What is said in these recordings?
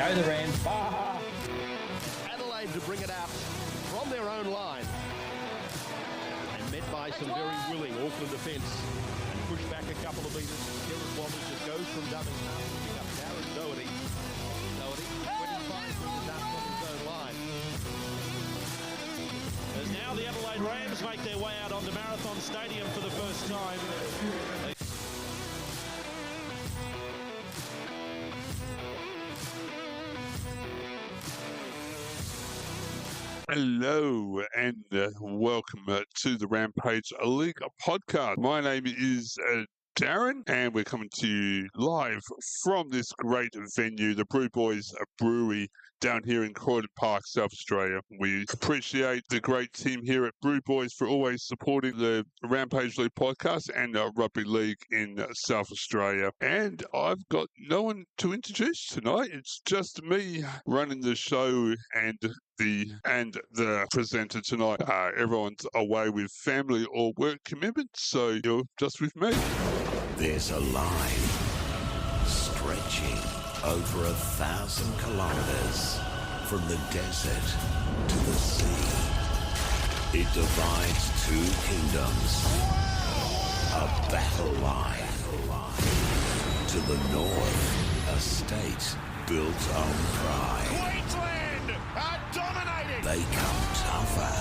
Go the Rams. Adelaide to bring it out from their own line. And met by some very willing Auckland defence. And pushed back a couple of metres. Kieran Walters just goes from dubbing half to pick up Darren Doherty. 25 metres out from his own line. As now the Adelaide Rams make their way out onto Marathon Stadium for the first time. Hello and welcome to the Rampage League podcast. My name is Darren, and we're coming to you live from this great venue, the Brew Boys Brewery, down here in Croydon Park, South Australia. We appreciate the great team here at Brew Boys for always supporting the Rampage League podcast and Rugby League in South Australia. And I've got no one to introduce tonight. It's just me running the show and the presenter tonight. Everyone's away with family or work commitments, so you're just with me. There's a line stretching over 1,000 kilometers from the desert to the sea. It divides two kingdoms. A battle line. To the north, a state built on pride. Queensland are dominating. They come tougher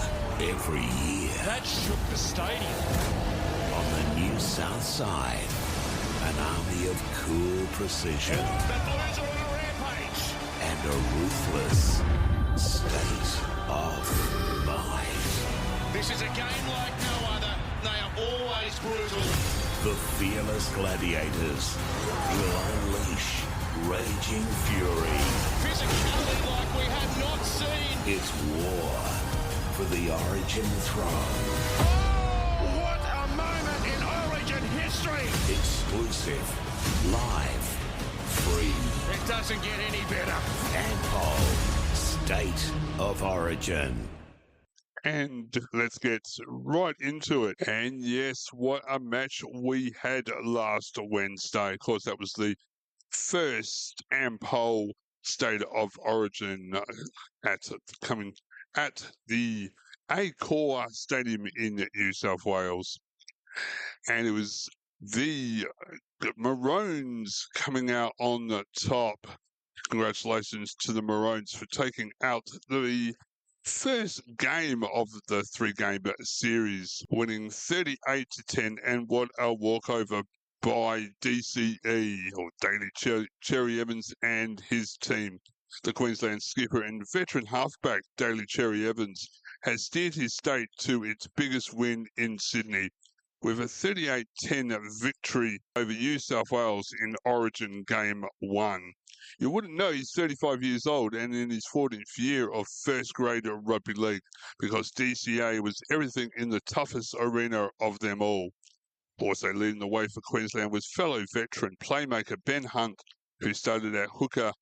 every year. That shook the stadium. On the new south side, an army of cool precision. The Blues are on a rampage. And a ruthless state of mind. This is a game like no other. They are always brutal. The fearless gladiators will unleash raging fury. Physicality like we have not seen. It's war for the Origin throne. Oh, what a moment in Origin history. Exclusive, live, free. It doesn't get any better. Ampol, State of Origin. And let's get right into it. And yes, what a match we had last Wednesday. Of course, that was the first Ampol State of Origin coming at the Accor Stadium in New South Wales. And it was the Maroons coming out on the top. Congratulations to the Maroons for taking out the first game of the three-game series, winning 38-10, and what a walkover by DCE, or Daly Cherry Evans, and his team. The Queensland skipper and veteran halfback Daly Cherry Evans has steered his state to its biggest win in Sydney, with a 38-10 victory over New South Wales in Origin Game 1. You wouldn't know he's 35 years old and in his 14th year of first-grade rugby league, because DCA was everything in the toughest arena of them all. Also leading the way for Queensland was fellow veteran playmaker Ben Hunt, who started at hooker,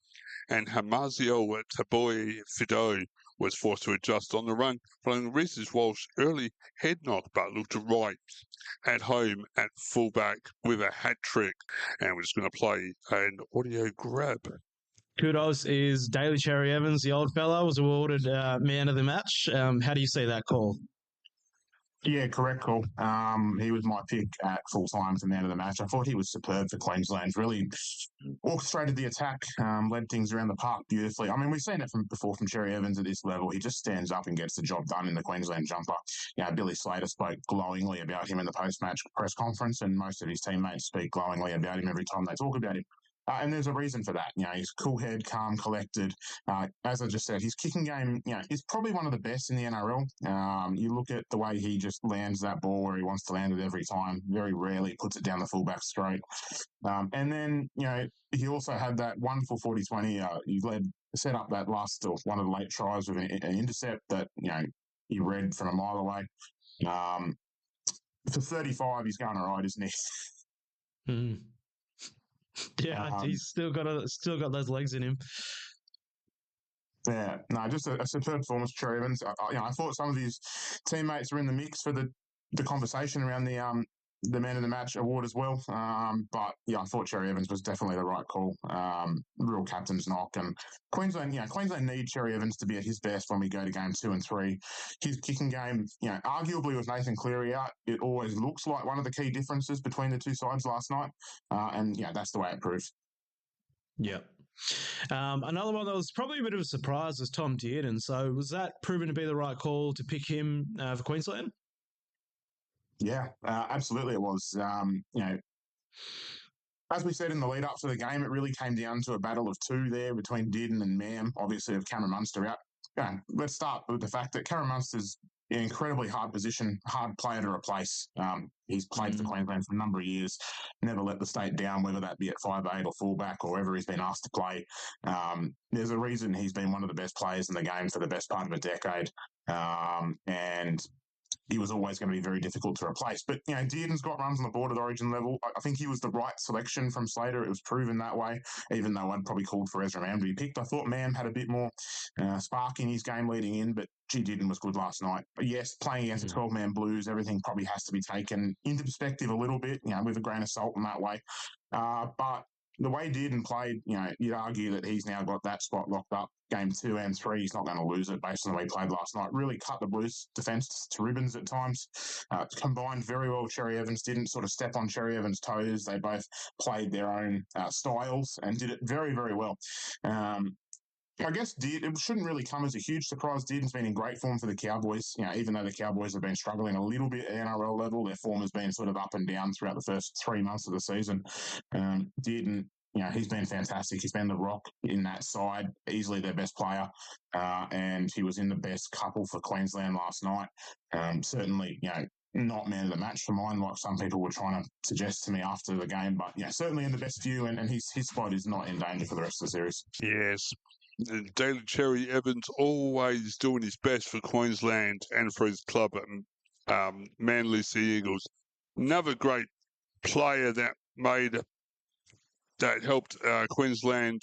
and Hamazio Taboy Fido was forced to adjust on the run following Reese's Walsh early head knock, but looked right at home at fullback with a hat trick. And we're just going to play an audio grab. Kudos is Daly Cherry Evans, the old fella, was awarded man of the match. How do you see that call? Yeah, correct call. He was my pick at full time for man of the match. I thought he was superb for Queensland. Really orchestrated the attack, led things around the park beautifully. I mean, we've seen it before from Cherry Evans at this level. He just stands up and gets the job done in the Queensland jumper. Billy Slater spoke glowingly about him in the post-match press conference, and most of his teammates speak glowingly about him every time they talk about him. And there's a reason for that. He's cool head, calm, collected. As I just said, his kicking game, is probably one of the best in the NRL. You look at the way he just lands that ball where he wants to land it every time. Very rarely puts it down the fullback straight. And then, he also had that wonderful 40-20. He set up that last, or one of the late tries with an intercept that, he read from a mile away. For 35, he's going all right, isn't he? Mm. Yeah, he's still got those legs in him. Yeah, no, just a superb performance, Cherry Evans. I thought some of his teammates were in the mix for the conversation around the the man of the match award as well. But yeah, I thought Cherry Evans was definitely the right call. Real captain's knock. And Queensland need Cherry Evans to be at his best when we go to game 2 and 3. His kicking game, arguably with Nathan Cleary out, it always looks like one of the key differences between the two sides last night. And that's the way it proved. Yeah. Another one that was probably a bit of a surprise was Tom Dearden. So was that proven to be the right call to pick him for Queensland? Yeah, absolutely it was. As we said in the lead up to the game, it really came down to a battle of two there between Dearden and Mam, obviously with Cameron Munster out. Let's start with the fact that Cameron Munster's in an incredibly hard position, hard player to replace. He's played for Queensland for a number of years, never let the state down, whether that be at 5'8" or fullback or wherever he's been asked to play. There's a reason he's been one of the best players in the game for the best part of a decade. And he was always going to be very difficult to replace. But, Dearden's got runs on the board at Origin level. I think he was the right selection from Slater. It was proven that way, even though I'd probably called for Ezra Mam to be picked. I thought Mam had a bit more spark in his game leading in, but Dearden was good last night. But yes, playing against the 12-man Blues, everything probably has to be taken into perspective a little bit, with a grain of salt in that way. But the way Dearden played, you'd argue that he's now got that spot locked up. Game 2 and 3, he's not going to lose it based on the way he played last night. Really cut the Blues defence to ribbons at times. Combined very well with Cherry Evans. Didn't sort of step on Cherry Evans' toes. They both played their own styles and did it very, very well. I guess it shouldn't really come as a huge surprise. Dearden's been in great form for the Cowboys. Even though the Cowboys have been struggling a little bit at NRL level, their form has been sort of up and down throughout the first 3 months of the season. Dearden, he's been fantastic. He's been the rock in that side, easily their best player, and he was in the best couple for Queensland last night. Certainly, not man of the match for mine, like some people were trying to suggest to me after the game, but certainly in the best few, and his spot is not in danger for the rest of the series. Yes. Daly Cherry Evans always doing his best for Queensland and for his club at Manly Sea Eagles. Another great player that helped Queensland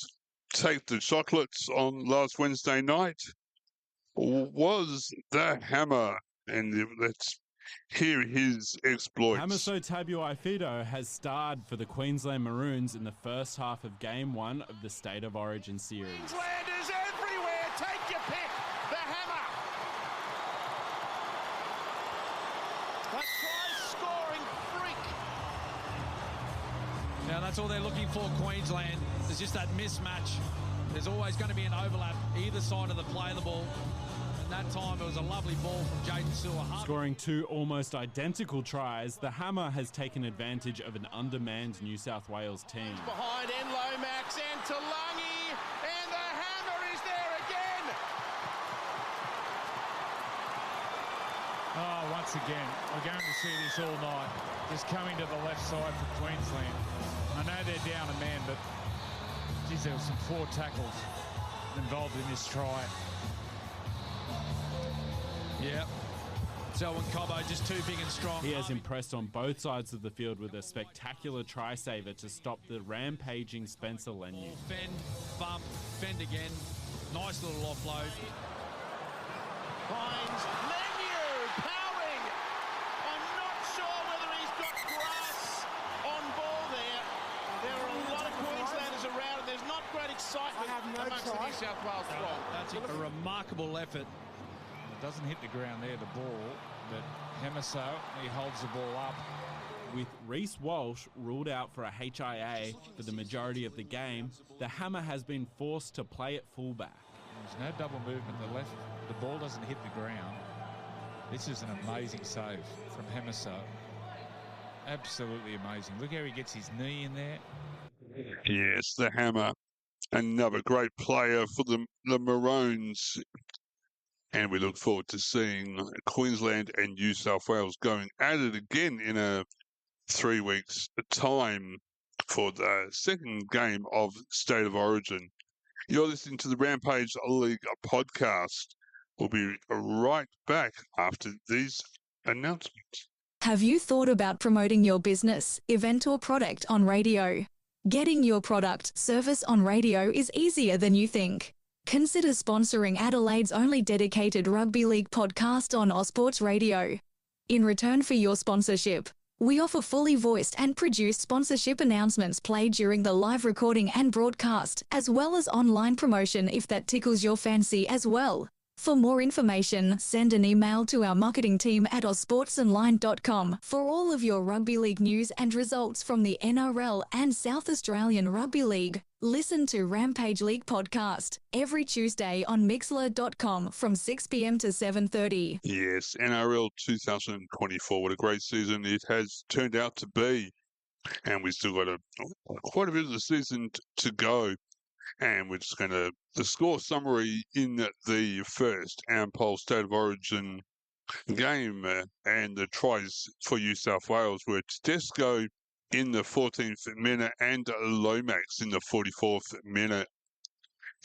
take the chocolates on last Wednesday night was the Hammer. And let's hear his exploits. Hamaso Tabuai-Fidow has starred for the Queensland Maroons in the first half of Game 1 of the State of Origin series. Queensland is everywhere. Take your pick. The Hammer. That try-scoring freak. Now that's all they're looking for, Queensland. There's just that mismatch. There's always going to be an overlap either side of the play of the ball. And that time it was a lovely ball from Jaden Sewer. Scoring 2 almost identical tries, the Hammer has taken advantage of an undermanned New South Wales team. Behind Lomax and Talangi, and the Hammer is there again. Oh, once again, we're going to see this all night. Just coming to the left side for Queensland. I know they're down a man, but geez, there were some 4 tackles involved in this try. Yeah. Selwyn Cobbo just too big and strong. He has impressed on both sides of the field with a spectacular try-saver to stop the rampaging Spencer Leniu. Fend, bump, fend again. Nice little offload. Finds Leniu powering. I'm not sure whether he's got grass on ball there. There are a lot of Queenslanders around and there's not great excitement amongst the New South Wales throng. That's a remarkable effort. It doesn't hit the ground there, the ball, but Hamaso, he holds the ball up. With Reece Walsh ruled out for a HIA for the majority of the game, the Hammer has been forced to play at fullback. There's no double movement. The ball doesn't hit the ground. This is an amazing save from Hamaso. Absolutely amazing. Look how he gets his knee in there. Yes, the Hammer. Another great player for the Maroons. And we look forward to seeing Queensland and New South Wales going at it again in a 3 weeks' time for the second game of State of Origin. You're listening to the Rampage League podcast. We'll be right back after these announcements. Have you thought about promoting your business, event, or product on radio? Getting your product, service on radio is easier than you think. Consider sponsoring Adelaide's only dedicated rugby league podcast on Ausports Radio. In return for your sponsorship, We offer fully voiced and produced sponsorship announcements played during the live recording and broadcast, as well as online promotion if that tickles your fancy as well. For more information, send an email to our marketing team at ozsportsonline.com for all of your rugby league news and results from the NRL and South Australian Rugby League. Listen to Rampage League podcast every Tuesday on mixler.com from 6 p.m. to 7:30. Yes, NRL 2024. What a great season it has turned out to be. And we've still got quite a bit of the season to go. And we're just going to, the score summary in the first Ampol State of Origin game and the tries for New South Wales were Tedesco in the 14th minute and Lomax in the 44th minute.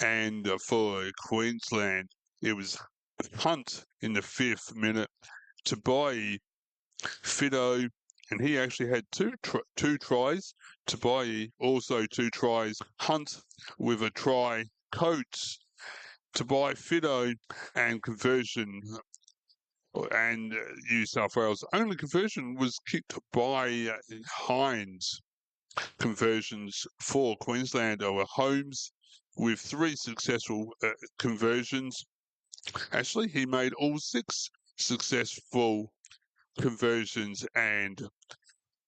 And for Queensland, it was Hunt in the 5th minute, Tabai, Fido, and he actually had two tries. Tabai also 2 tries. Hunt with a try. Coates, Tabai, Fido, and conversion. And New South Wales' only conversion was kicked by Hines. Conversions for Queensland were Holmes with 3 successful conversions. Actually, he made all 6 successful conversions and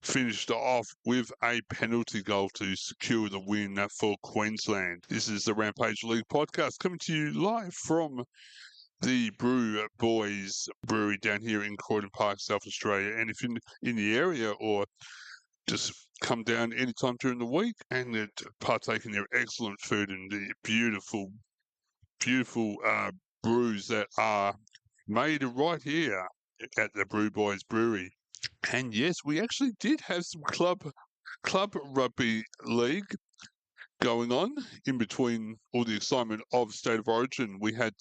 finished off with a penalty goal to secure the win for Queensland. This is the Rampage League podcast coming to you live from the Brew Boys Brewery down here in Croydon Park, South Australia. And if you're in the area or just come down anytime during the week and partake in their excellent food and the beautiful brews that are made right here at the Brew Boys Brewery. And yes, we actually did have some club rugby league going on in between all the excitement of State of Origin. We had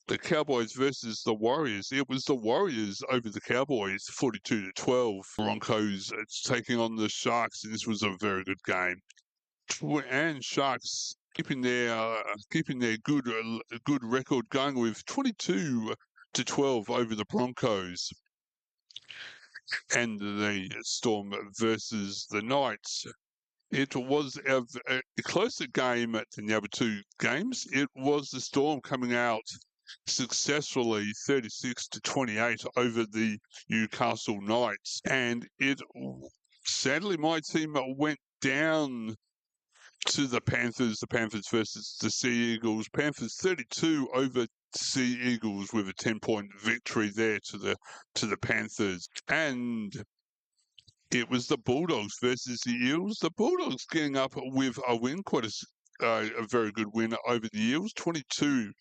the Cowboys versus the Warriors. It was the Warriors over the Cowboys, 42-12. Broncos taking on the Sharks, and this was a very good game. And Sharks keeping their good record going with 22-12 over the Broncos. And the Storm versus the Knights. It was a closer game than the other 2 games. It was the Storm coming out successfully 36-28 over the Newcastle Knights. And sadly, my team went down to the Panthers versus the Sea Eagles. Panthers 32 over Sea Eagles with a 10-point victory there to the Panthers. And it was the Bulldogs versus the Eels. The Bulldogs getting up with a win, quite a very good win over the Eels, 22-18.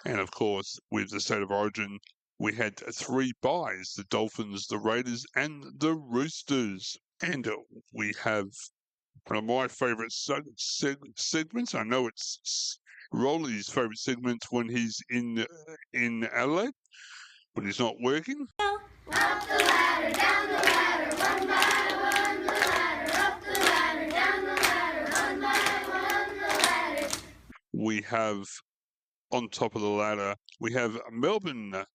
And of course, with the State of Origin, we had 3 byes: the Dolphins, the Raiders, and the Roosters. And we have one of my favourite segments. I know it's Rolly's favourite segment when he's in Adelaide, when he's not working. Up the ladder, down the ladder, one by one the ladder. Up the ladder, down the ladder, one by one the ladder. We have, on top of the ladder, we have Melbourne,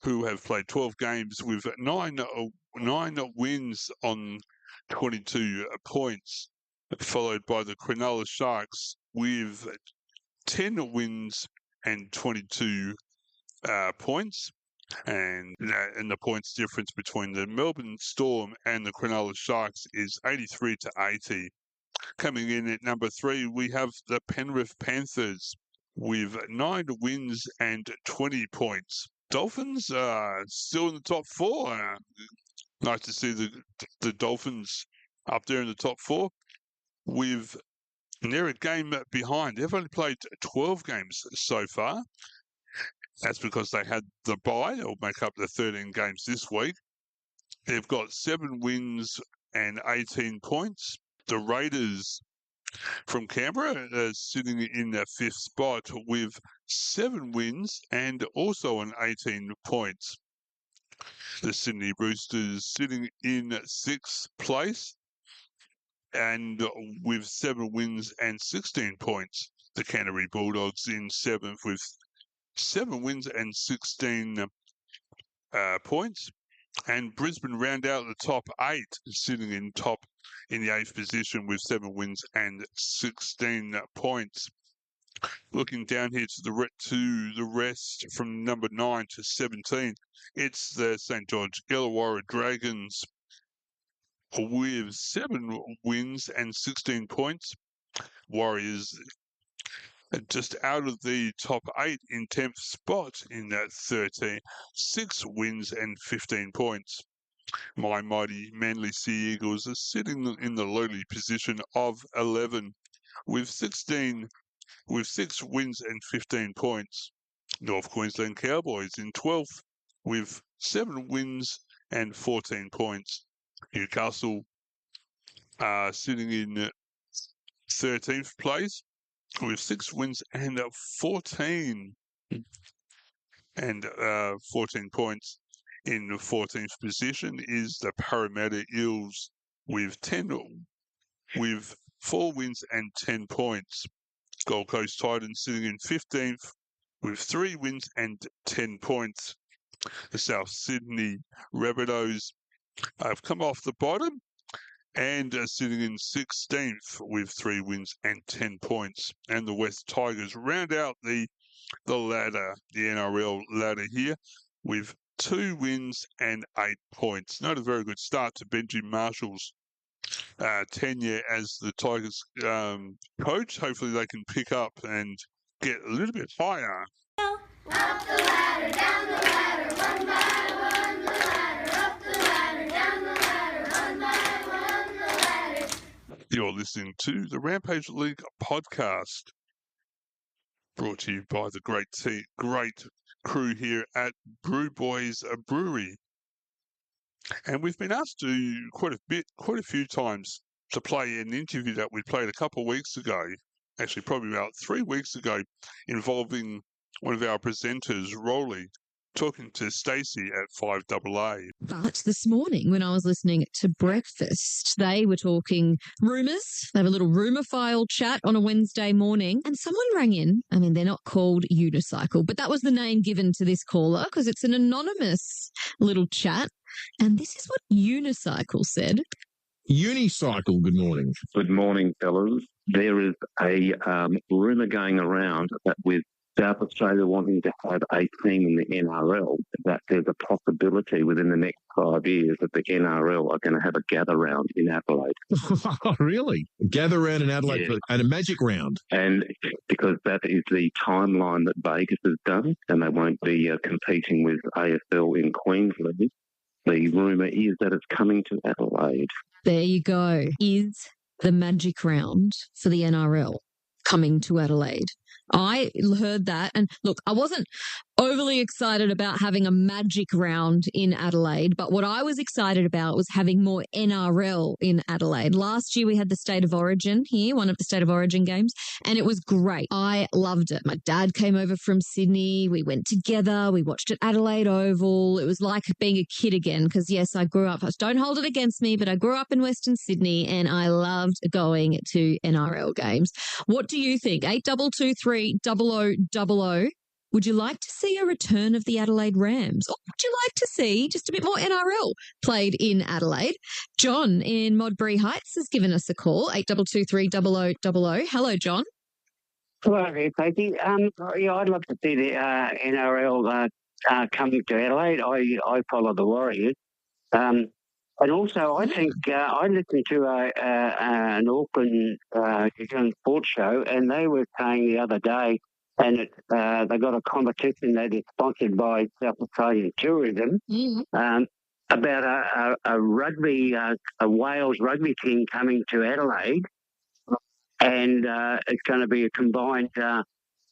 who have played 12 games with 9 wins on 22 points, followed by the Cronulla Sharks with 10 wins and 22 points. And the points difference between the Melbourne Storm and the Cronulla Sharks is 83-80. Coming in at number 3, we have the Penrith Panthers with 9 wins and 20 points. Dolphins are still in the top 4. Nice to see the Dolphins up there in the top 4 with they're a game behind. They've only played 12 games so far. That's because they had the bye. They'll make up the 13 games this week. They've got 7 wins and 18 points. The Raiders from Canberra are sitting in the 5th spot with 7 wins and also an 18 points. The Sydney Roosters sitting in 6th place and with 7 wins and 16 points. The Canterbury Bulldogs in 7th with 7 wins and 16 points. And Brisbane round out the top 8, sitting in the 8th position with 7 wins and 16 points. Looking down here to the rest from number 9 to 17, it's the St. George Illawarra Dragons with 7 wins and 16 points. Warriors just out of the top 8 in 10th spot in that 13, 6 wins and 15 points. My mighty Manly Sea Eagles are sitting in the lowly position of 11 with 6 wins and 15 points. North Queensland Cowboys in 12th with 7 wins and 14 points. Newcastle are sitting in 13th place with 6 wins and 14 points. In the 14th position is the Parramatta Eels with 4 wins and 10 points. Gold Coast Titans sitting in 15th with 3 wins and 10 points. The South Sydney Rabbitohs have come off the bottom and are sitting in 16th with 3 wins and 10 points. And the West Tigers round out the ladder, the NRL ladder here, with 2 wins and 8 points. Not a very good start to Benji Marshall's tenure as the Tigers coach. Hopefully they can pick up and get a little bit higher. Up the ladder, down the ladder, one by one the ladder. Up the ladder, down the ladder, one by one the ladder. You're listening to the Rampage League podcast, brought to you by the great crew here at Brew Boys Brewery. And we've been asked to quite a few times to play an interview that we played a couple of weeks ago, actually probably about 3 weeks ago, involving one of our presenters, Rolly, talking to Stacey at 5AA. But this morning, when I was listening to Breakfast, they were talking rumours. They have a little rumour file chat on a Wednesday morning, and someone rang in. I mean, they're not called Unicycle, but that was the name given to this caller because it's an anonymous little chat. And this is what Unicycle said. Unicycle, good morning. Good morning, fellas. There is a rumour going around that with South Australia wanting to have a team in the NRL, that there's a possibility within the next 5 years that the NRL are going to have a gather round in Adelaide. Really? Gather round in Adelaide Yeah. and a magic round? And because that is the timeline that Vegas has done, and they won't be competing with AFL in Queensland, the rumour is that it's coming to Adelaide. There you go. Is the magic round for the NRL coming to Adelaide? I heard that, and look, I wasn't overly excited about having a magic round in Adelaide, but what I was excited about was having more NRL in Adelaide. Last year we had the State of Origin here, one of the State of Origin games, and it was great. I loved it. My dad came over from Sydney. We went together. We watched at Adelaide Oval. It was like being a kid again because, yes, I grew up. Don't hold it against me, but I grew up in Western Sydney and I loved going to NRL games. What do you think? 8223 0000. Would you like to see a return of the Adelaide Rams? Or would you like to see just a bit more NRL played in Adelaide? John in Modbury Heights has given us a call, 8223 0000. Hello, John. Hello there, Katie. Yeah, I'd love to see the NRL coming to Adelaide. I follow the Warriors. And also, I think I listened to an Auckland New Zealand sports show, and they were saying the other day, and they got a competition that is sponsored by South Australian Tourism about a Wales rugby team coming to Adelaide, and it's going to be a combined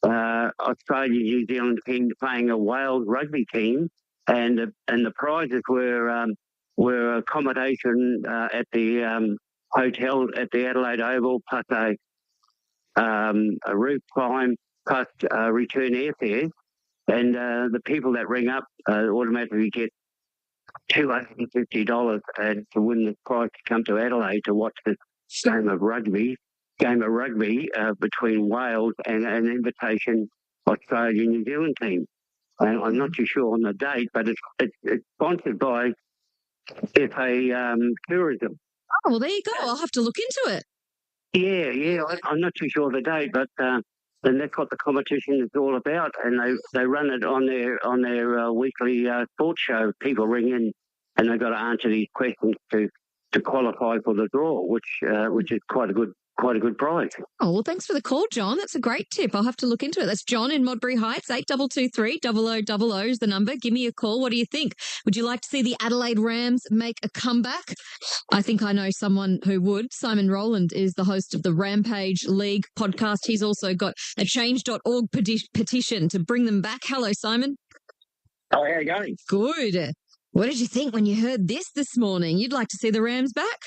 Australian-New Zealand team playing a Wales rugby team, and the prizes were accommodation at the hotel at the Adelaide Oval, plus a roof climb, plus return airfares. And the people that ring up automatically get $250 and to win the prize to come to Adelaide to watch this game of rugby between Wales and an invitation Australia-New Zealand team. And I'm not too sure on the date, but it's sponsored by It's a tourism. Oh, well, there you go. I'll have to look into it. Yeah. I'm not too sure of the date, but then that's what the competition is all about, and they run it on their weekly sports show. People ring in, and they've got to answer these questions to qualify for the draw, which is quite a good prize. Oh, well, thanks for the call, John. That's a great tip. I'll have to look into it. That's John in Modbury Heights, 8223 0000 is the number. Give me a call. What do you think? Would you like to see the Adelaide Rams make a comeback? I think I know someone who would. Simon Rowland is the host of the Rampage League podcast. He's also got a change.org petition to bring them back. Hello, Simon. Oh, how are you going? Good. What did you think when you heard this morning? You'd like to see the Rams back?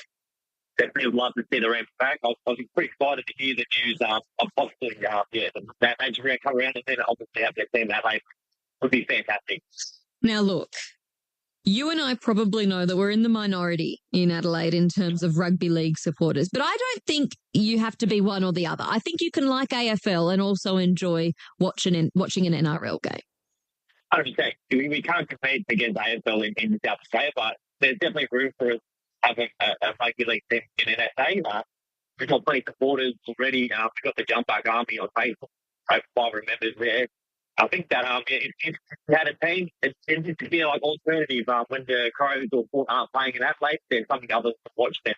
Definitely would love to see the Rams back. I was pretty excited to hear the news of possibly, that major round come around and then obviously have their team that late would be fantastic. Now, look, you and I probably know that we're in the minority in Adelaide in terms of rugby league supporters, but I don't think you have to be one or the other. I think you can like AFL and also enjoy watching an NRL game. 100%. We can't compete against AFL in South Australia, but there's definitely room for us having a rugby league team in NSA. We've got plenty of supporters already. We've got the Jump Back Army on Facebook, 500 members there. I think that if you had a team, it tends to be like alternative when the Crows or Port aren't playing in Adelaide, there's something others to watch them.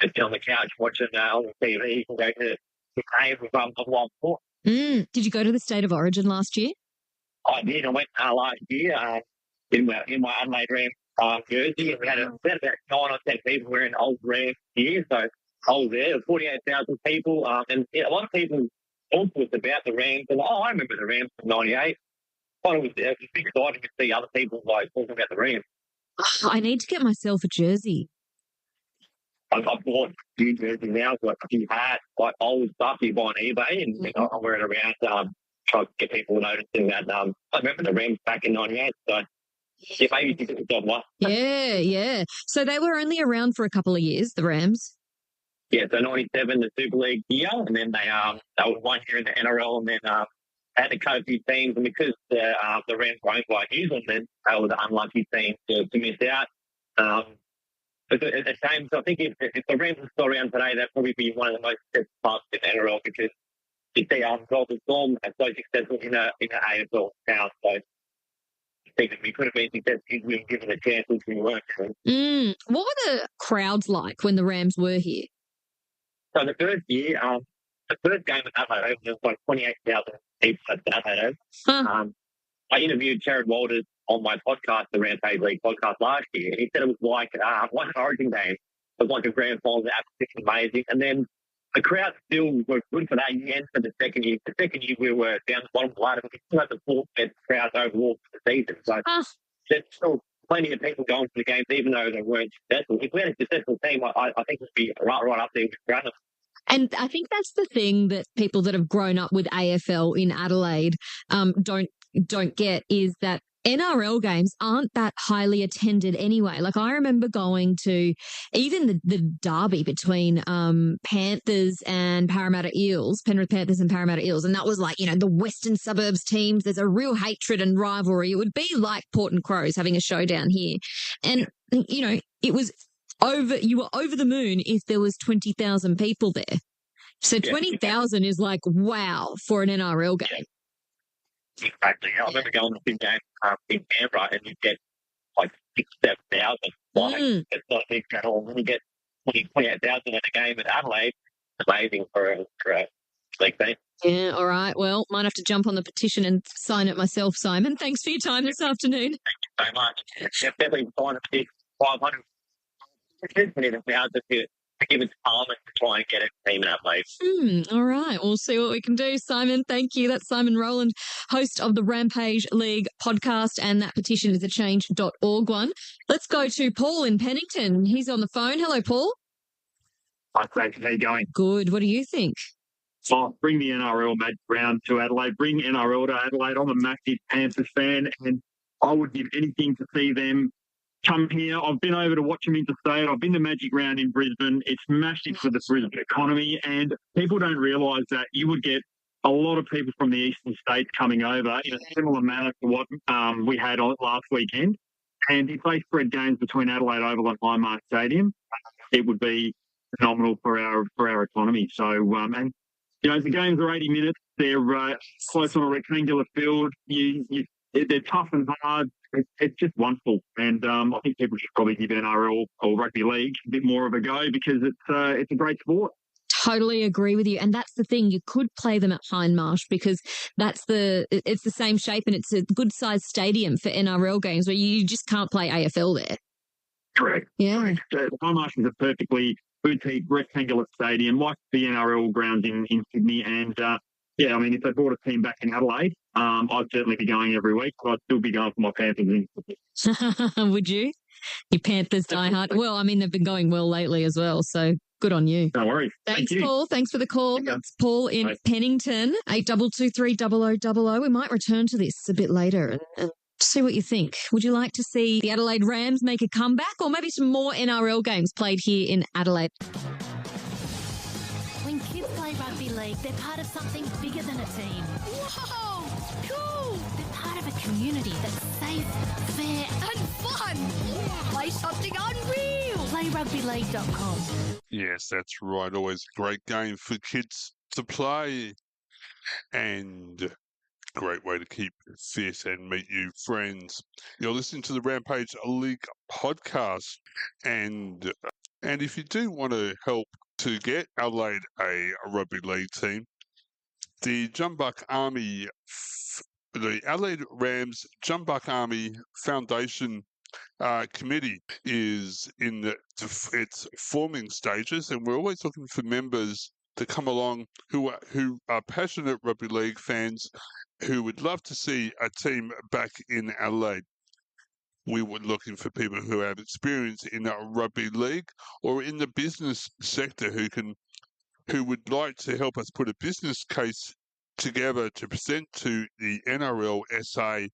Just on the couch watching on the TV. You can go to the game of Wild Port. Did you go to the State of Origin last year? I did. I went last year in my Adelaide Rams jersey, and we had about 9 or 10 people wearing old Rams gear. So I was there. 48,000 people, and a lot of people talked to us about the Rams. And I remember the Rams from '98. But it was exciting to see other people talking about the Rams. I need to get myself a jersey. I've bought a few jerseys now, like a few hats, like old stuff you buy on eBay, and I wear it around. Try to get people noticing that. I remember the Rams back in '98, so yeah, maybe you can get the job one. Yeah. So they were only around for a couple of years, the Rams. Yeah, so '97, the Super League year, and then they were 1 year in the NRL, and then had to cut a few teams, and because the Rams were owned by New Zealand, then they were the unlucky team to miss out. It's a shame. So I think if the Rams were still around today, that'd probably be one of the most successful parts in the NRL, because you see Golden Storm are so successful in the AFL now. So I think that we could have been successful if we were given a chance, which we weren't. What were the crowds like when the Rams were here? So the first year, the first game at Adelaide Oval, there was like 28,000 people at Adelaide Oval. I interviewed Jared Walters on my podcast, the Rampage League podcast last year, and he said it was like one Origin game. It was like a grand final, absolutely amazing. And then the crowd still were good for that year and for the second year. The second year we were down the bottom of the ladder, but we still had the fourth best crowd overall for the season. So there's still plenty of people going to the games, even though they weren't successful. If we had a successful team, I think it would be right up there with Grantham. And I think that's the thing that people that have grown up with AFL in Adelaide don't get, is that NRL games aren't that highly attended anyway. Like, I remember going to even the derby between Panthers and Parramatta Eels, Penrith Panthers and Parramatta Eels, and that was like, the Western Suburbs teams. There's a real hatred and rivalry. It would be like Port and Crows having a showdown here. And, it was you were over the moon if there was 20,000 people there. So 20,000 is like, wow, for an NRL game. Exactly. I remember going to a big game in Canberra, and you get like 6,000, 7,000. It's not big at all. When you get 28,000 at a game in Adelaide, it's amazing for a league team. Yeah, all right. Well, might have to jump on the petition and sign it myself, Simon. Thanks for your time this afternoon. Thank you so much. Definitely sign a petition. 500. We have to give it to Parliament to try and get a team in Adelaide. All right. We'll see what we can do, Simon. Thank you. That's Simon Rowland, host of the Rampage League podcast, and that petition is a change.org one. Let's go to Paul in Pennington. He's on the phone. Hello, Paul. Hi, Craig. How you going? Good. What do you think? Oh, bring the NRL match round to Adelaide. Bring NRL to Adelaide. I'm a massive Panthers fan, and I would give anything to see them come here. I've been over to watch them interstate. I've been to Magic Round in Brisbane. It's massive for the Brisbane economy, and people don't realise that you would get a lot of people from the eastern states coming over in a similar manner to what we had on last weekend. And if they spread games between Adelaide Oval and Highmark Stadium, it would be phenomenal for our economy. So, and the games are 80 minutes. They're close on a rectangular field. They're tough and hard. It's just wonderful. And I think people should probably give NRL or rugby league a bit more of a go because it's a great sport. Totally agree with you. And that's the thing. You could play them at Hindmarsh because it's the same shape and it's a good sized stadium for NRL games where you just can't play AFL there. Correct. Yeah. Hindmarsh is a perfectly boutique rectangular stadium like the NRL grounds in Sydney. And I mean, if they brought a team back in Adelaide, I'd certainly be going every week. But I'd still be going for my Panthers. Would you? Your Panthers die hard. Well, I mean, they've been going well lately as well. So good on you. No worries. Thanks, Thank you. Paul. Thanks for the call. It's Paul in Pennington, 82230000. We might return to this a bit later and see what you think. Would you like to see the Adelaide Rams make a comeback or maybe some more NRL games played here in Adelaide? When kids play rugby league, they're part of something bigger than a team. Whoa! Cool! They're part of a community that's safe, fair and fun. Play something unreal. PlayRugbyLeague.com. Yes, that's right. Always a great game for kids to play and great way to keep fit and meet new friends. You're listening to the Rampage League podcast, and if you do want to help to get Adelaide a rugby league team, the Adelaide Rams Jumbuck Army Foundation committee is in its forming stages, and we're always looking for members to come along who are passionate rugby league fans who would love to see a team back in Adelaide. We were looking for people who have experience in a rugby league or in the business sector who would like to help us put a business case together to present to the NRL SA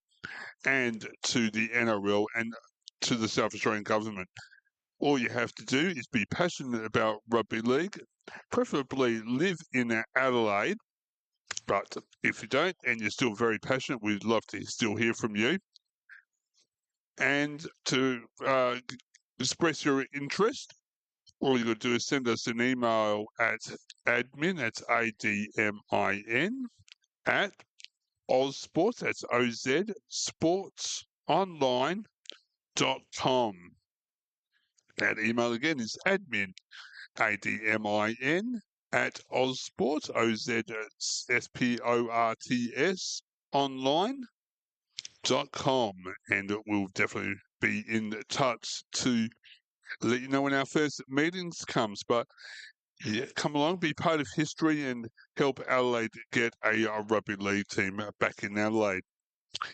and to the NRL and to the South Australian government. All you have to do is be passionate about rugby league, preferably live in Adelaide. But if you don't and you're still very passionate, we'd love to still hear from you. And to express your interest, all you got to do is send us an email at admin, that's ADMIN, at ozsports, that's OZ, sportsonline.com. That email again is admin, ADMIN, at ozsports, OZSPORTS, online.com. And we'll definitely be in touch to let you know when our first meetings comes. But yeah, come along, be part of history and help Adelaide get a rugby league team back in Adelaide.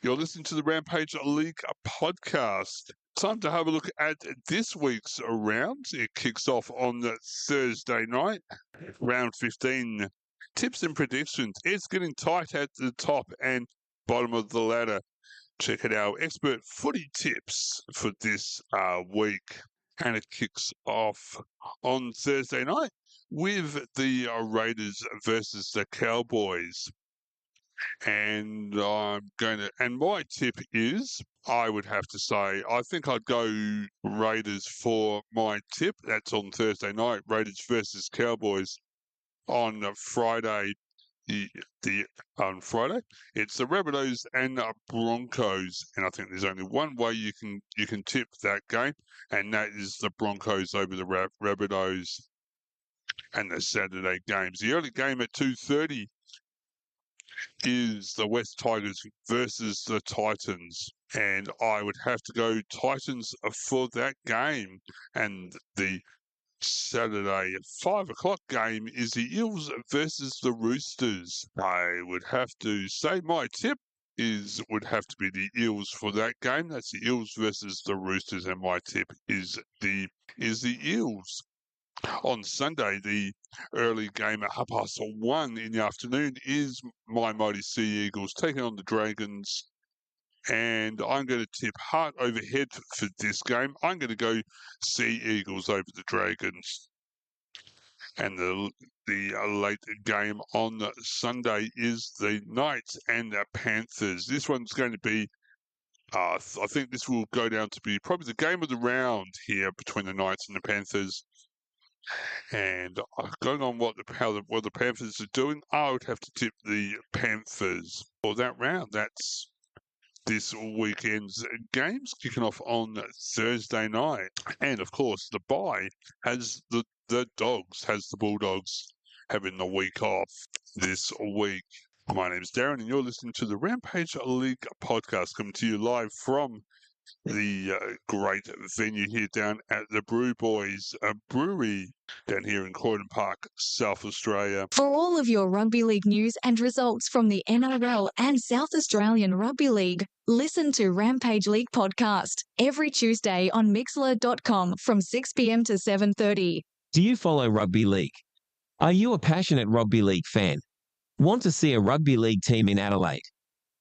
You're listening to the Rampage League podcast. Time to have a look at this week's round. It kicks off on Thursday night, round 15. Tips and predictions. It's getting tight at the top and bottom of the ladder. Check out our expert footy tips for this week. And it kicks off on Thursday night with the Raiders versus the Cowboys. And my tip is, I would have to say, I think I'd go Raiders for my tip. That's on Thursday night, Raiders versus Cowboys. On Friday, on Friday, it's the Rabbitohs and Broncos, and I think there's only one way you can tip that game, and that is the Broncos over the Rabbitohs. And the Saturday games. The early game at 2:30 is the West Tigers versus the Titans, and I would have to go Titans for that game. And the Saturday at 5 o'clock game is the Eels versus the Roosters. I would have to say my tip would have to be the Eels for that game. That's the Eels versus the Roosters, and my tip is the Eels. On Sunday, the early game at 1:30 in the afternoon is my mighty Sea Eagles taking on the Dragons. And I'm going to tip heart over head for this game. I'm going to go Sea Eagles over the Dragons. And the late game on Sunday is the Knights and the Panthers. This one's going to be I think this will go down to be probably the game of the round here between the Knights and the Panthers. And going on what the Panthers are doing, I would have to tip the Panthers for that round. That's this weekend's games kicking off on Thursday night. And of course, the bye has the Bulldogs having the week off this week. My name is Darren, and you're listening to the Rampage League podcast, coming to you live from the great venue here down at the Brew Boys Brewery down here in Croydon Park, South Australia. For all of your rugby league news and results from the NRL and South Australian Rugby League, listen to Rampage League podcast every Tuesday on Mixlr.com from 6 p.m. to 7:30. Do you follow rugby league? Are you a passionate rugby league fan? Want to see a rugby league team in Adelaide?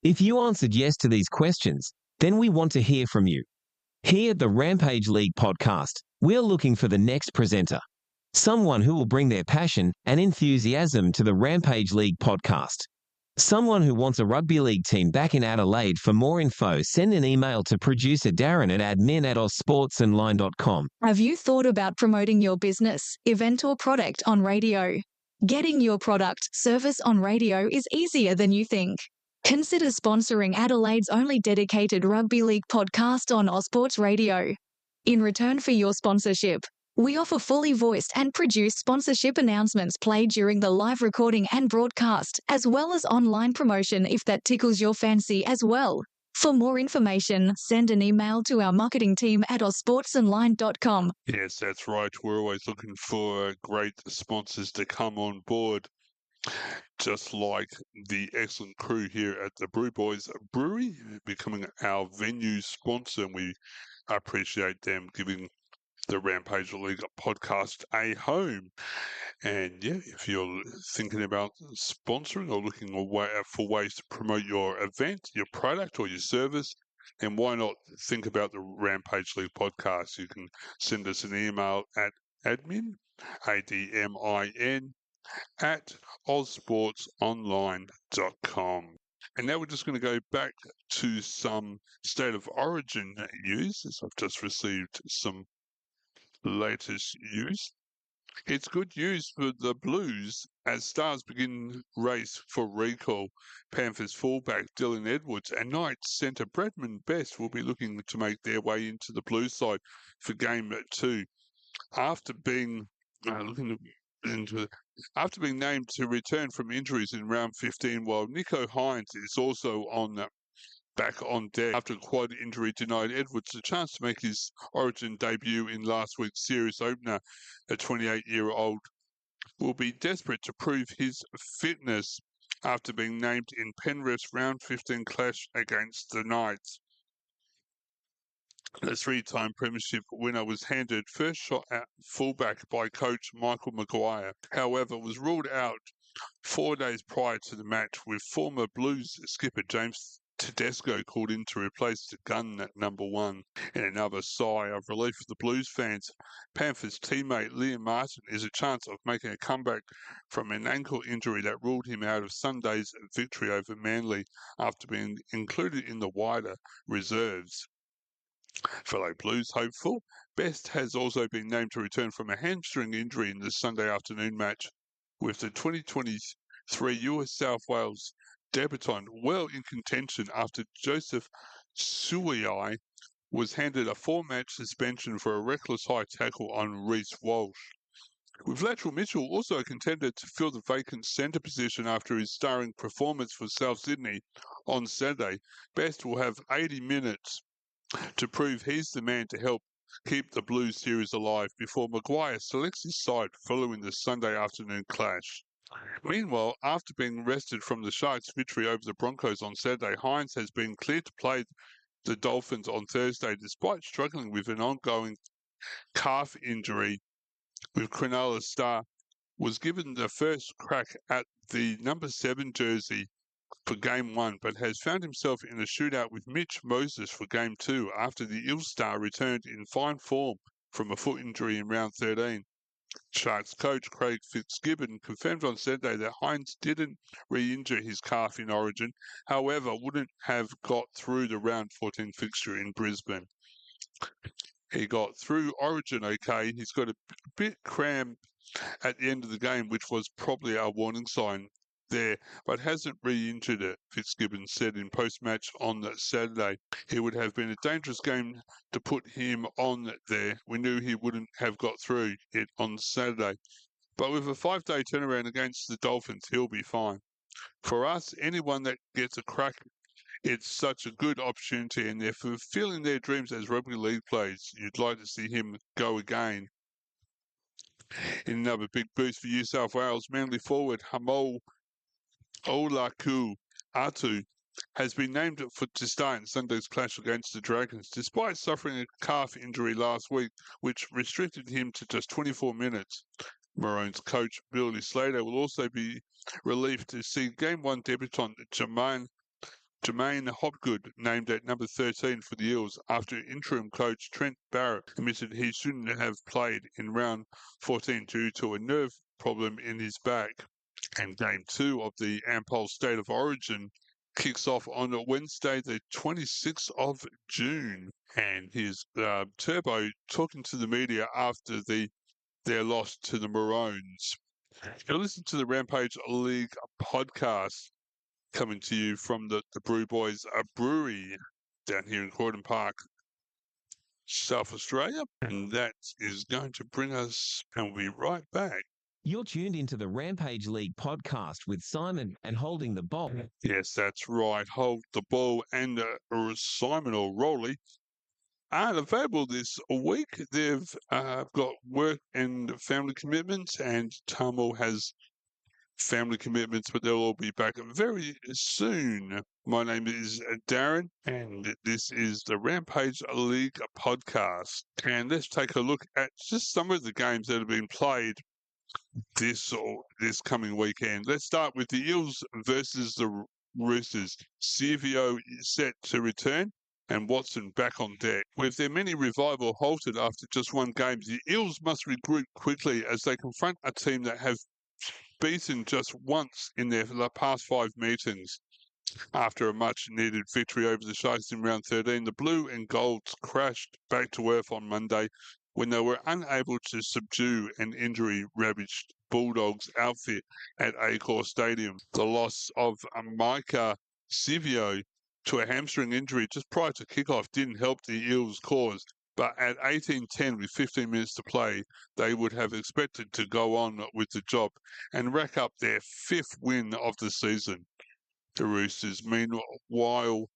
If you answered yes to these questions, then we want to hear from you. Here at the Rampage League podcast, we're looking for the next presenter. Someone who will bring their passion and enthusiasm to the Rampage League podcast. Someone who wants a rugby league team back in Adelaide. For more info, send an email to producer Darren at admin@aussportsonline.com. Have you thought about promoting your business, event or product on radio? Getting your product, service on radio is easier than you think. Consider sponsoring Adelaide's only dedicated rugby league podcast on Ausports Radio. In return for your sponsorship, we offer fully voiced and produced sponsorship announcements played during the live recording and broadcast, as well as online promotion if that tickles your fancy as well. For more information, send an email to our marketing team at ausportsonline.com. Yes, that's right. We're always looking for great sponsors to come on board, just like the excellent crew here at the Brew Boys Brewery, becoming our venue sponsor, and we appreciate them giving the Rampage League podcast a home. And yeah, if you're thinking about sponsoring or looking for ways to promote your event, your product, or your service, then why not think about the Rampage League podcast? You can send us an email at admin, ADMIN, at aussportsonline.com. And now we're just going to go back to some State of Origin news, as I've just received some latest news. It's good news for the Blues as Stars begin race for recall. Panthers fullback Dylan Edwards and Knights centre Bradman Best will be looking to make their way into the Blues side for Game 2 after being after being named to return from injuries in round 15, while Nico Hines is also back on deck after a quad injury denied Edwards a chance to make his Origin debut in last week's series opener. A 28-year-old will be desperate to prove his fitness after being named in Penrith's round 15 clash against the Knights. The three-time premiership winner was handed first shot at fullback by coach Michael Maguire. However, was ruled out 4 days prior to the match, with former Blues skipper James Tedesco called in to replace the gun at number 1. In another sigh of relief for the Blues fans, Panthers teammate Liam Martin is a chance of making a comeback from an ankle injury that ruled him out of Sunday's victory over Manly after being included in the wider reserves. Fellow Blues hopeful, Best has also been named to return from a hamstring injury in the Sunday afternoon match, with the 2023 US South Wales debutant well in contention after Joseph Suai was handed a 4-match suspension for a reckless high tackle on Reece Walsh. With Latrell Mitchell also a contender to fill the vacant centre position after his starring performance for South Sydney on Saturday, Best will have 80 minutes to prove he's the man to help keep the Blues series alive before Maguire selects his side following the Sunday afternoon clash. Meanwhile, after being rested from the Sharks' victory over the Broncos on Saturday, Hines has been cleared to play the Dolphins on Thursday despite struggling with an ongoing calf injury. With Cronulla star was given the first crack at the number 7 jersey for Game 1, but has found himself in a shootout with Mitch Moses for Game 2 after the ill star returned in fine form from a foot injury in round 13. Sharks coach Craig Fitzgibbon confirmed on Saturday that Hines didn't re-injure his calf in Origin, however, wouldn't have got through the round 14 fixture in Brisbane. He got through Origin okay. He's got a bit cramp at the end of the game, which was probably a warning sign there, but hasn't re-injured it, Fitzgibbon said in post-match on Saturday. It would have been a dangerous game to put him on there. We knew he wouldn't have got through it on Saturday. But with a 5-day turnaround against the Dolphins, he'll be fine. For us, anyone that gets a crack, it's such a good opportunity, and they're fulfilling their dreams as rugby league players. You'd like to see him go again. In another big boost for New South Wales, Manly forward Hamal Olaku Atu has been named to start in Sunday's clash against the Dragons, despite suffering a calf injury last week, which restricted him to just 24 minutes. Maroons coach Billy Slater will also be relieved to see Game 1 debutant Jermaine Hopgood named at number 13 for the Eels after interim coach Trent Barrett admitted he shouldn't have played in round 14 due to a nerve problem in his back. And Game 2 of the Ampol State of Origin kicks off on Wednesday, the 26th of June. And here's Turbo talking to the media after their loss to the Maroons. You'll listen to the Rampage League podcast coming to you from the Brew Boys Brewery down here in Croydon Park, South Australia. And that is going to bring us, and we'll be right back. You're tuned into the Rampage League podcast with Simon and Holding the Ball. Yes, that's right. Hold the Ball and Simon or Rowley aren't available this week. They've got work and family commitments, and Tamal has family commitments, but they'll all be back very soon. My name is Darren, and this is the Rampage League podcast. And let's take a look at just some of the games that have been played this coming weekend. Let's start with the Eels versus the Roosters. Sevio is set to return, and Watson back on deck. With their mini revival halted after just one game, the Eels must regroup quickly as they confront a team that have beaten just once in their past 5 meetings. After a much-needed victory over the Sharks in round 13, the Blue and Golds crashed back to earth on Monday when they were unable to subdue an injury-ravaged Bulldogs outfit at Accor Stadium. The loss of Micah Sivio to a hamstring injury just prior to kickoff didn't help the Eels' cause, but at 18-10 with 15 minutes to play, they would have expected to go on with the job and rack up their 5th win of the season. The Roosters, meanwhile,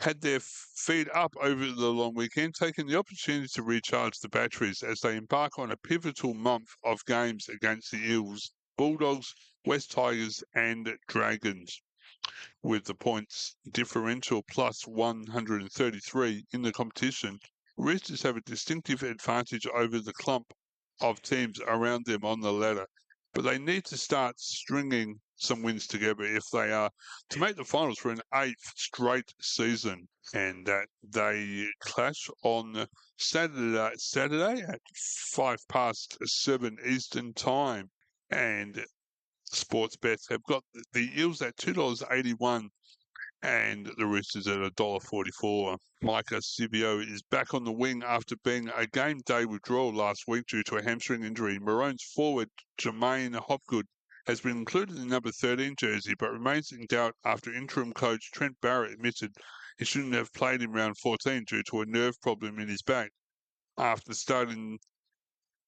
had their feet up over the long weekend, taking the opportunity to recharge the batteries as they embark on a pivotal month of games against the Eels, Bulldogs, West Tigers and Dragons. With the points differential plus 133 in the competition, Roosters have a distinctive advantage over the clump of teams around them on the ladder, but they need to start stringing some wins together if they are to make the finals for an 8th straight season. And that they clash on Saturday at 7:05 Eastern Time. And sports bets have got the Eels at $2.81 and the Roosters at $1.44. Micah Sivio is back on the wing after being a game day withdrawal last week due to a hamstring injury. Maroons forward Jermaine Hopgood has been included in the number 13 jersey, but remains in doubt after interim coach Trent Barrett admitted he shouldn't have played in round 14 due to a nerve problem in his back. After starting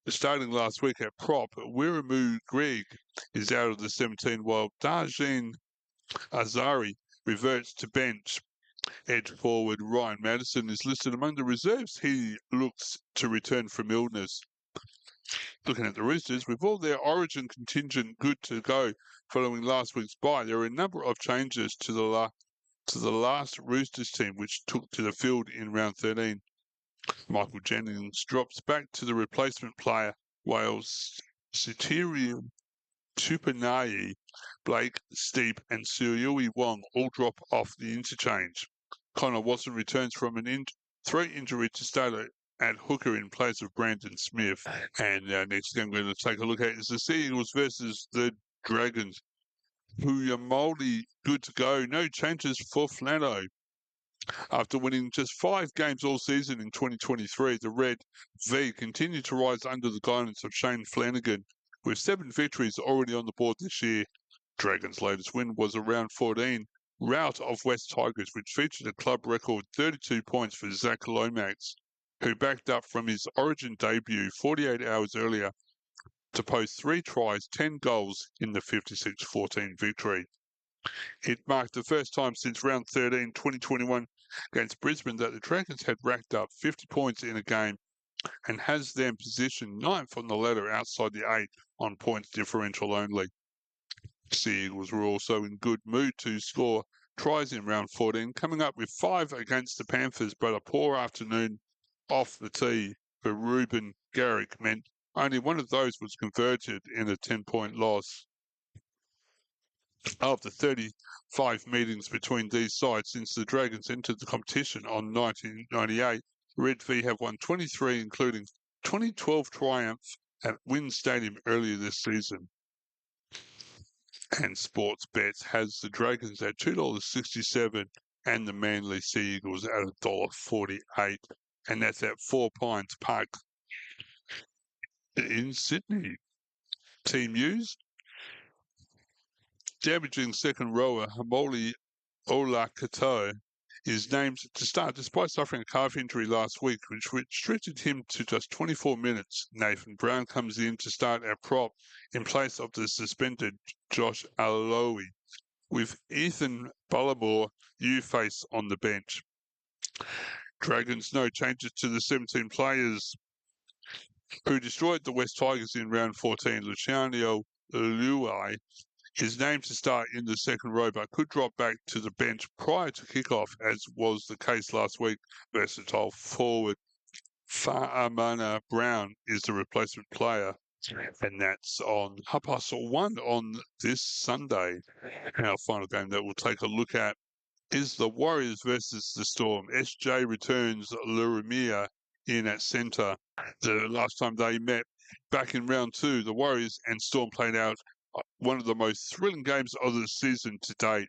last week at prop, Wiramu Greg is out of the 17, while Darjen Azari reverts to bench. Edge forward Ryan Madison is listed among the reserves. He looks to return from illness. Looking at the Roosters, with all their Origin contingent good to go following last week's bye, there are a number of changes to the last Roosters team which took to the field in round 13. Michael Jennings drops back to the replacement player, while Sitirium Tupanai, Blake, Steep and Suyui Wong all drop off the interchange. Connor Watson returns from an throat injury to start at hooker in place of Brandon Smith. And next game we're going to take a look at is the Sea Eagles versus the Dragons. Puyamoli good to go. No changes for Flano. After winning just 5 games all season in 2023, the Red V continued to rise under the guidance of Shane Flanagan, with 7 victories already on the board this year. Dragons' latest win was a round 14 rout of West Tigers, which featured a club record 32 points for Zach Lomax, who backed up from his Origin debut 48 hours earlier to post 3 tries, 10 goals in the 56-14 victory. It marked the first time since round 13, 2021 against Brisbane that the Dragons had racked up 50 points in a game and has them positioned 9th on the ladder outside the 8 on points differential only. Sea Eagles were also in good mood to score tries in round 14, coming up with 5 against the Panthers, but a poor afternoon off the tee for Ruben Garrick meant only one of those was converted in a 10-point loss. After 35 meetings between these sides since the Dragons entered the competition on 1998, Red V have won 23, including 2012 triumph at Wynn Stadium earlier this season. And Sports Bets has the Dragons at $2.67 and the Manly Sea Eagles at $1.48, and that's at 4 Pines Park in Sydney. Team news. Damaging second rower Hamoli Olakato is named to start despite suffering a calf injury last week, which restricted him to just 24 minutes. Nathan Brown comes in to start at prop in place of the suspended Josh Aloe, with Ethan Bullimore face on the bench. Dragons no changes to the 17 players who destroyed the West Tigers in round 14. Luciano Luai is named to start in the second row, but could drop back to the bench prior to kickoff, as was the case last week. Versatile forward Fa'amana Brown is the replacement player, and that's on 1:30 on this Sunday. Our final game that we'll take a look at is the Warriors versus the Storm. SJ returns Lurumia in at centre. The last time they met back in round 2, the Warriors and Storm played out one of the most thrilling games of the season to date.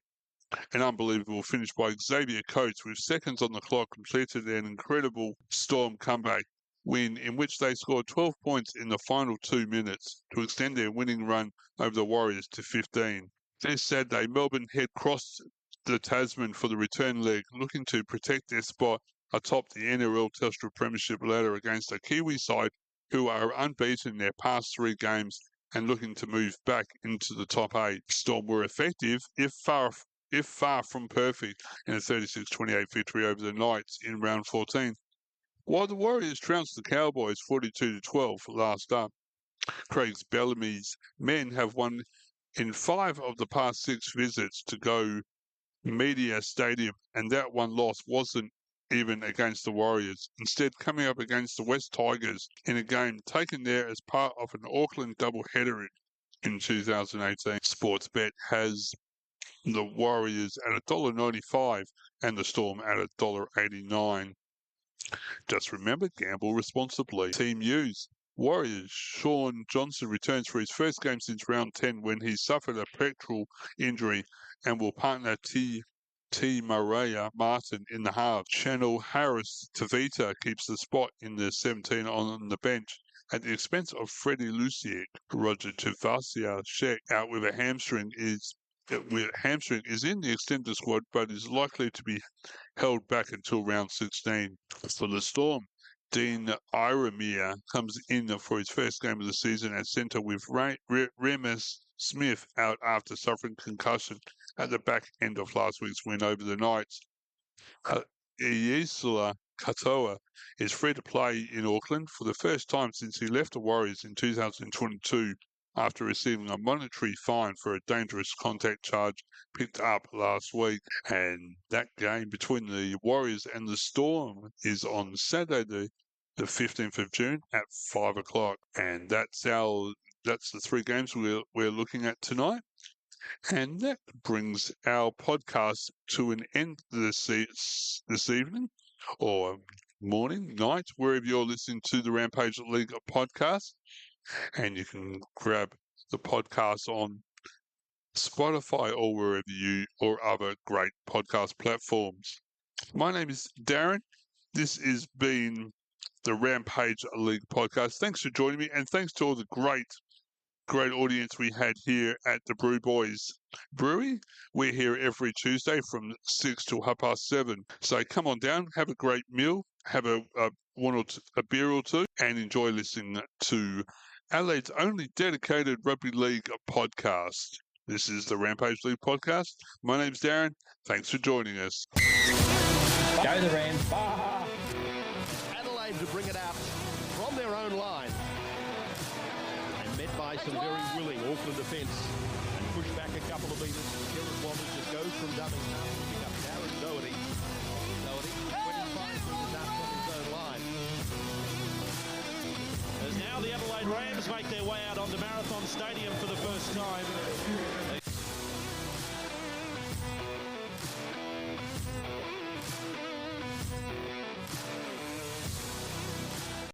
An unbelievable finish by Xavier Coates, with seconds on the clock, completed an incredible Storm comeback win in which they scored 12 points in the final 2 minutes to extend their winning run over the Warriors to 15. This Saturday, Melbourne head crossed the Tasman for the return leg, looking to protect their spot atop the NRL Telstra Premiership ladder against a Kiwi side who are unbeaten in their past 3 games and looking to move back into the top 8. Storm were effective, if far from perfect, in a 36-28 victory over the Knights in round 14, while the Warriors trounced the Cowboys 42-12 last up. Craig Bellamy's men have won in 5 of the past 6 visits to Go Media Stadium, and that one loss wasn't even against the Warriors, instead coming up against the West Tigers in a game taken there as part of an Auckland doubleheader in 2018. Sportsbet has the Warriors at $1.95 and the Storm at $1.89. Just remember, gamble responsibly. Team news. Warriors Sean Johnson returns for his first game since round 10 when he suffered a pectoral injury and will partner T. Maria Martin in the halves. Channel Harris Tavita keeps the spot in the 17 on the bench at the expense of Freddie Lucic. Roger Tavasia Sheck out with a hamstring is in the extended squad, but is likely to be held back until round 16. For the Storm, Dean Iramia comes in for his first game of the season at centre, with Remus Smith out after suffering concussion at the back end of last week's win over the Knights. Iesla Katoa is free to play in Auckland for the first time since he left the Warriors in 2022 after receiving a monetary fine for a dangerous contact charge picked up last week. And that game between the Warriors and the Storm is on Saturday, the 15th of June at 5 o'clock. And that's the 3 games we're looking at tonight. And that brings our podcast to an end this evening, or morning, night, wherever you're listening to the Rampage League podcast. And you can grab the podcast on Spotify or wherever you or other great podcast platforms. My name is Darren. This has been the Rampage League podcast. Thanks for joining me, and thanks to all the great audience we had here at the Brew Boys Brewery. We're here every Tuesday from 6 till 7:30. So come on down, have a great meal, have a beer or two, and enjoy listening to Adelaide's only dedicated rugby league podcast. This is the Rampage League podcast. My name's Darren. Thanks for joining us. Go the Rams. Adelaide to bring it out from their own line. And met by some very willing Auckland defence. And push back a couple of metres. Derek Walters just goes from dumming half to pick up Darren Doherty. 25 metres out from his own line. As now the Adelaide Rams make their way out onto Marathon Stadium for the first time.